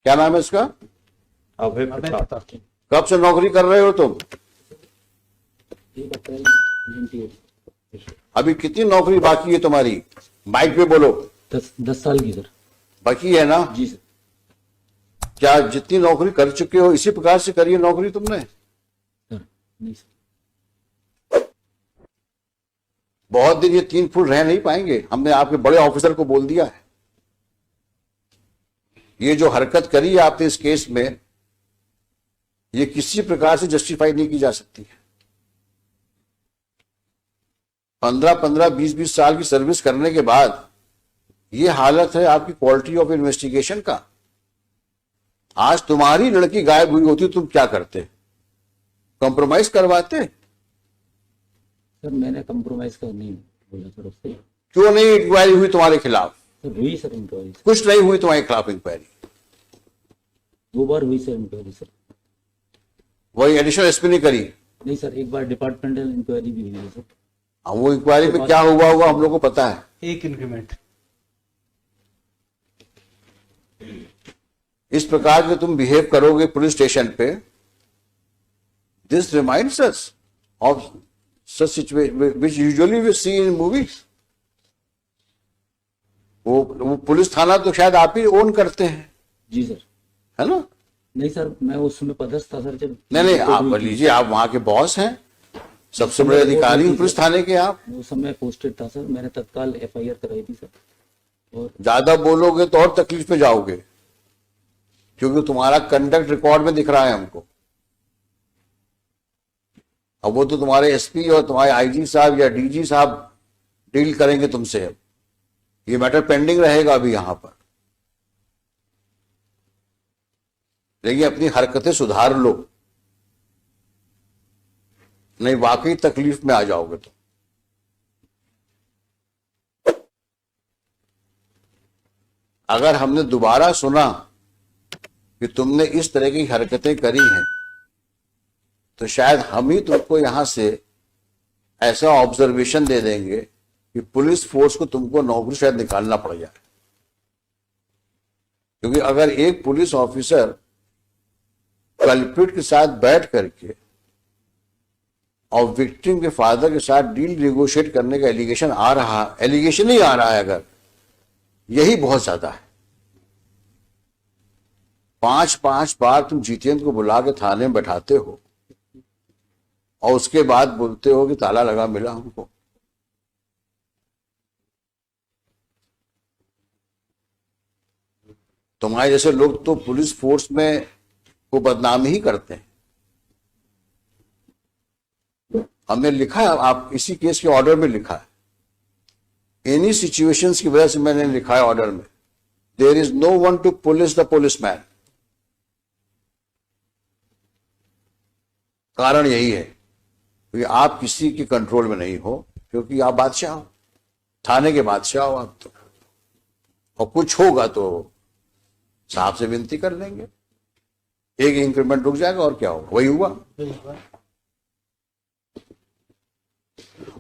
क्या नाम है इसका? अभय प्रताप। कब से नौकरी कर रहे हो तुम? अभी कितनी नौकरी बाकी है तुम्हारी? माइक पे बोलो। 10 साल की सर। बाकी है ना? जी सर। क्या जितनी नौकरी कर चुके हो इसी प्रकार से करी है नौकरी तुमने? सर नहीं सर। बहुत दिन ये 3 फुट रह नहीं पाएंगे। हमने आपके बड़े ऑफिसर को बोल दिया है। ये जो हरकत करी है आपने इस केस में, ये किसी प्रकार से जस्टिफाई नहीं की जा सकती है। 15-15, 20-20 साल की सर्विस करने के बाद ये हालत है आपकी क्वालिटी ऑफ इन्वेस्टिगेशन का। आज तुम्हारी लड़की गायब हुई होती तुम क्या करते? कॉम्प्रोमाइज करवाते? सर मैंने कंप्रोमाइज कर नहीं बोला सर उससे। क्यों नहीं इंक्वायरी हुई तुम्हारे खिलाफ? सर हुई सर इंक्वायरी। कुछ नहीं हुई तुम्हारे खिलाफ इंक्वायरी? 2 बार हुई सर इंक्वायरी सर। वही एडिशनल एसपी ने करी? नहीं सर, एक बार डिपार्टमेंटल इंक्वायरी भी हुई है सर। वो इंक्वायरी में क्या हुआ होगा हम लोग को पता है। एक इंक्रीमेंट। इस प्रकार के तुम बिहेव करोगे पुलिस स्टेशन पे, this reminds us of such situation which usually we see in movies. वो पुलिस थाना तो शायद आप ही ओन करते हैं, जी सर। है ना? नहीं सर, मैं उस समय पदस्थ था सर जब। नहीं, आप लीजिए, आप वहां के बॉस हैं, सबसे बड़े अधिकारी पुलिस थाने के आप। उस समय पोस्टेड था सर, मैंने तत्काल FIR कराई थी सर। और ज्यादा बोलोगे तो और तकलीफ में जाओगे, क्योंकि तुम्हारा कंडक्ट रिकॉर्ड में दिख रहा है हमको। अब वो तो तुम्हारे एसपी और तुम्हारे IG साहब या DG साहब डील करेंगे तुमसे। अब ये मैटर पेंडिंग रहेगा अभी यहां पर। लेकिन अपनी हरकतें सुधार लो, नहीं वाकई तकलीफ में आ जाओगे तुम। अगर हमने दोबारा सुना कि तुमने इस तरह की हरकतें करी हैं, तो शायद हम ही तुमको यहां से ऐसा ऑब्जर्वेशन दे देंगे कि पुलिस फोर्स को तुमको नौकरी शायद निकालना पड़ जाए। क्योंकि अगर एक पुलिस ऑफिसर कल्प्रिट के साथ बैठ करके और विक्टिम के फादर के साथ डील नेगोशिएट करने का एलिगेशन ही आ रहा है, अगर यही बहुत ज्यादा है। 5-5 बार तुम जितेंद्र को बुला के थाने में बैठाते हो और उसके बाद बोलते हो कि ताला लगा मिला हमको। तुम्हारे जैसे लोग तो पुलिस फोर्स में को बदनाम ही करते हैं। हमने लिखा है, आप इसी केस के ऑर्डर में लिखा है, एनी सिचुएशंस की वजह से मैंने लिखा है ऑर्डर में, there is no one to police the policeman. कारण यही है कि आप किसी के कंट्रोल में नहीं हो, क्योंकि आप बादशाह हो, थाने के बादशाह हो आप तो। और कुछ होगा तो साहब से विनती कर लेंगे, एक इंक्रीमेंट रुक जाएगा और क्या होगा। वही हुआ।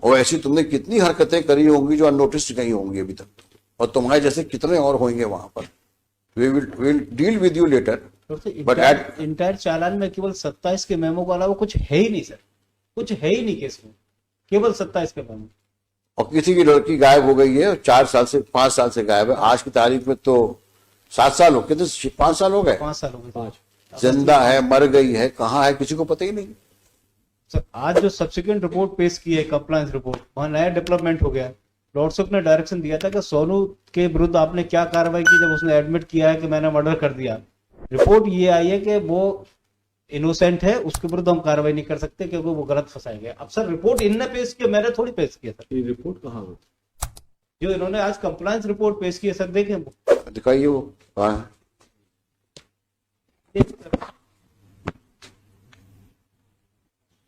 और ऐसी तुमने कितनी हरकतें करी होंगी जो अननोटिस गई होंगी अभी तक, और तुम्हारे जैसे कितने और होंगे वहां पर। We will deal with you later. But at entire चालान में केवल 27 के मेमो के अलावा कुछ है ही नहीं सर, कुछ है ही नहीं केस में, केवल 27 के मेमो। और किसी की लड़की गायब हो गई है, 4 साल से 5 साल से गायब है। आज की तारीख में तो 7 साल हो गए, 5 साल हो गए। 5 साल हो गए। 5 जिंदा है, मर गई है, कहाँ है, किसी को पता ही नहीं। सर आज जो सब्सिक्वेंट रिपोर्ट पेश की है, कंप्लायंस रिपोर्ट, वहां नया डेवलपमेंट हो गया है। लॉर्डशिप ने डायरेक्शन दिया था कि सोनू के विरुद्ध आपने क्या कार्रवाई की जब उसने एडमिट किया है कि मैंने मर्डर कर दिया। रिपोर्ट ये आई है कि वो इनोसेंट है, उसके विरुद्ध हम कार्रवाई नहीं कर सकते क्योंकि वो गलत फंसाए गए। अब सर रिपोर्ट इनने पेश किया, मैंने थोड़ी पेश किया सर। ये रिपोर्ट कहाँ हो? जो इन्होंने आज कंप्लायंस रिपोर्ट पेश की है सर, देखें दिखाइए वो कहाँ है।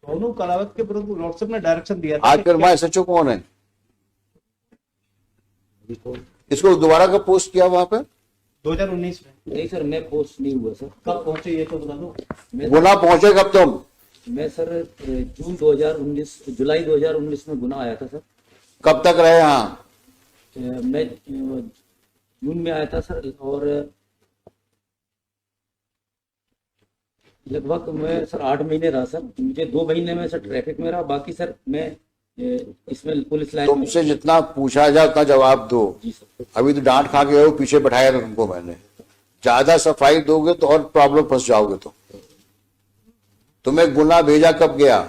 सोनू कलावत के विरुद्ध लॉर्डशिप ने डायरेक्शन दिया था। आज फिर मैं SHO कौन है? इसको दोबारा कब पोस्ट किया वहां पे? 2019 में। नहीं सर, मैं पोस्ट नहीं हुआ सर। कब पहुंचे ये तो बता दो। गुना पहुंचे कब तुम? मैं सर जुलाई 2019 में गुना आया था सर। कब तक रहे यहाँ? मैं जून में आया था सर, और लगभग मैं सर 8 महीने रहा सर। मुझे 2 महीने में सर ट्रैफिक में रहा, बाकी सर मैं इसमें पुलिस लाइन में। तुमसे जितना पूछा जाए उतना जवाब दो। जी सर। अभी तो डांट खा के हो, पीछे बैठाया था तुमको मैंने। ज्यादा सफाई दोगे तो और प्रॉब्लम फंस जाओगे। तो तुम्हें गुना भेजा कब गया?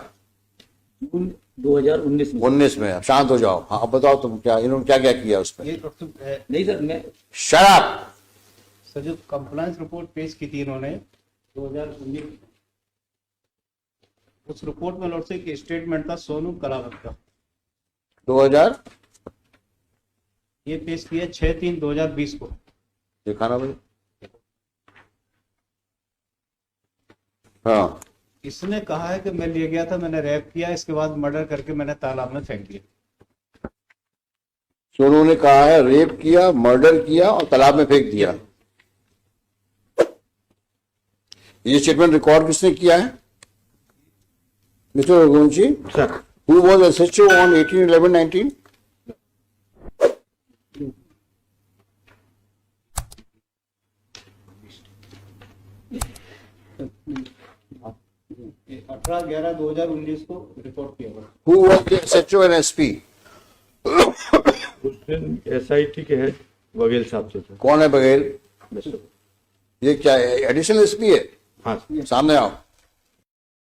जून 2019 में। 19 में। अब शांत हो जाओ। हाँ अब बताओ तुम क्या, इन्होंने क्या क्या किया उस पर? ये डॉक्टर नहीं सर, मैं शराब। सर जो कंप्लायंस रिपोर्ट पेश की थी इन्होंने 2019, उस रिपोर्ट में लॉर्ड से एक स्टेटमेंट था सोनू कलावत का, 2000 ये पेश किया 6/3/2020 को। दिखाना भाई। हाँ, इसने कहा है कि मैं ले गया था, मैंने रैप किया, इसके बाद मर्डर करके मैंने तालाब में फेंक दिया। सोनू ने कहा है रेप किया, मर्डर किया और तालाब में फेंक दिया। ये स्टेटमेंट रिकॉर्ड किसने किया है? Mister Raghuvanshi sir. Who was SHO on 18/11/19? 18/11/2019 को रिपोर्ट किया गया। Who was the SHO and SP? उस दिन SIT के हेड बघेल साहब थे सर। कौन है बघेल? बस। ये क्या है? एडिशनल एसपी है? हाँ सर। सामने आओ।